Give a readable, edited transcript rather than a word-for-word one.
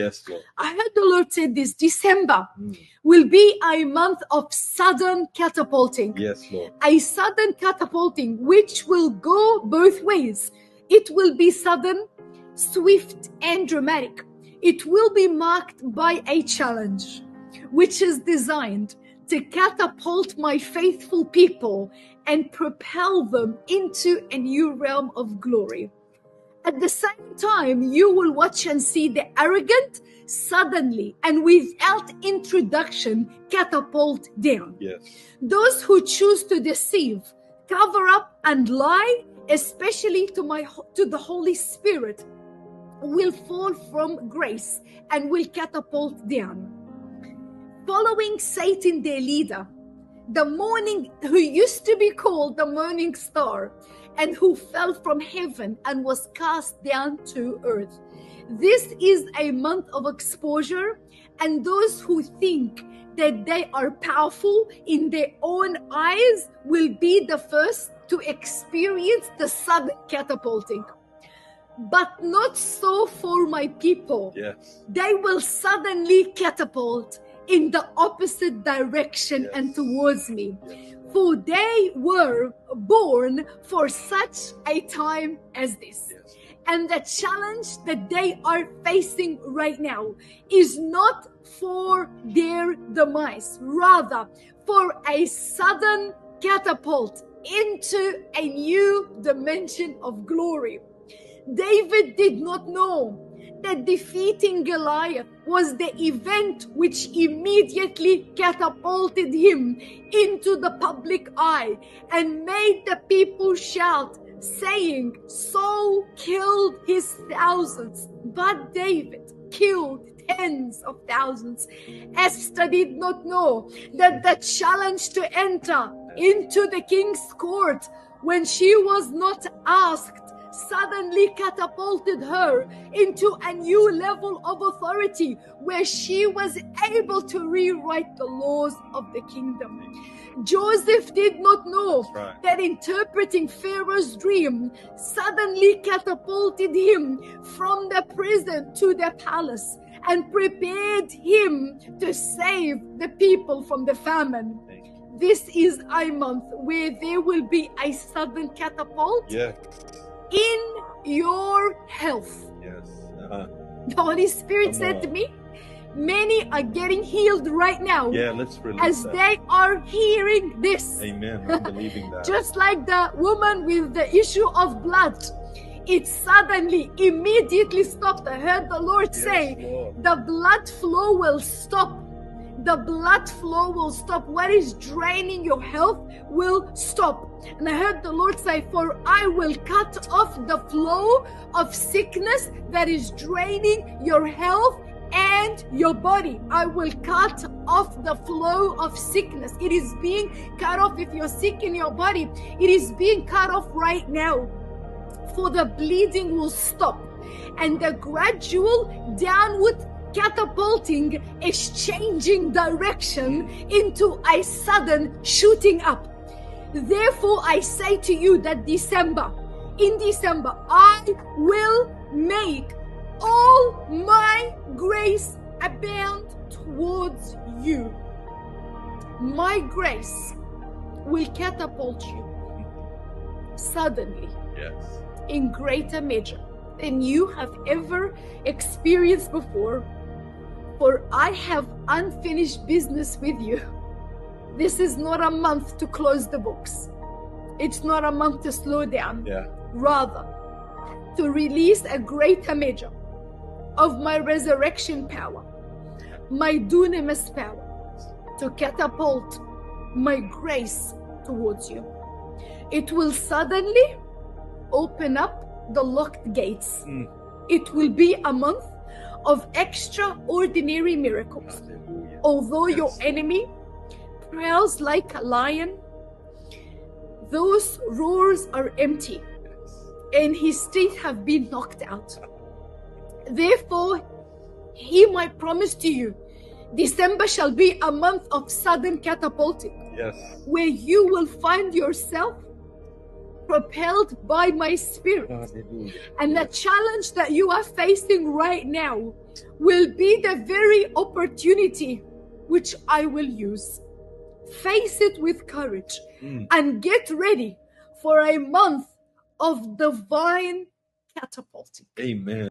Yes, Lord. I heard the Lord say this: December will be a month of sudden catapulting. Yes, Lord. A sudden catapulting which will go both ways. It will be sudden, swift, and dramatic. It will be marked by a challenge which is designed to catapult my faithful people and propel them into a new realm of glory. At the same time, you will watch and see the arrogant suddenly and without introduction catapult down. Yes. Those who choose to deceive, cover up, and lie, especially to the Holy Spirit, will fall from grace and will catapult down. Following Satan, their leader, who used to be called the morning star, and who fell from heaven and was cast down to earth. This is a month of exposure, and those who think that they are powerful in their own eyes will be the first to experience the sudden catapulting. But not so for my people. Yes. They will suddenly catapult in the opposite direction and towards me. Yes. For they were born for such a time as this. Yes. And the challenge that they are facing right now is not for their demise, rather for a sudden catapult into a new dimension of glory. David did not know that defeating Goliath was the event which immediately catapulted him into the public eye and made the people shout, saying, Saul killed his thousands, but David killed tens of thousands. Esther did not know that the challenge to enter into the king's court when she was not asked suddenly catapulted her into a new level of authority where she was able to rewrite the laws of the kingdom. Joseph did not know that interpreting Pharaoh's dream suddenly catapulted him from the prison to the palace and prepared him to save the people from the famine. This is a month where there will be a sudden catapult in your health. Yes. The Holy Spirit said to me, many are getting healed right now. Yeah, let's release as that. They are hearing this. Amen. I'm believing that. Just like the woman with the issue of blood, it suddenly, immediately stopped. I heard the Lord say, Lord. The blood flow will stop. The blood flow will stop. What is draining your health will stop. And I heard the Lord say, for I will cut off the flow of sickness that is draining your health and your body. I will cut off the flow of sickness. It is being cut off. If you're sick in your body, it is being cut off right now. For the bleeding will stop. And the gradual downward catapulting is changing direction into a sudden shooting up. Therefore, I say to you that in December, I will make all my grace abound towards you. My grace will catapult you suddenly in greater measure than you have ever experienced before. For I have unfinished business with you. This is not a month to close the books. It's not a month to slow down. Rather, to release a greater measure of my resurrection power, my dunamis power, to catapult my grace towards you. It will suddenly open up the locked gates. It will be a month of extraordinary miracles. Although your enemy prowls like a lion, those roars are empty and his teeth have been knocked out. Therefore, he might promise to you, December shall be a month of sudden catapulting, where you will find yourself propelled by my Spirit. Hallelujah. And the challenge that you are facing right now will be the very opportunity which I will use. Face it with courage and get ready for a month of divine catapulting. Amen.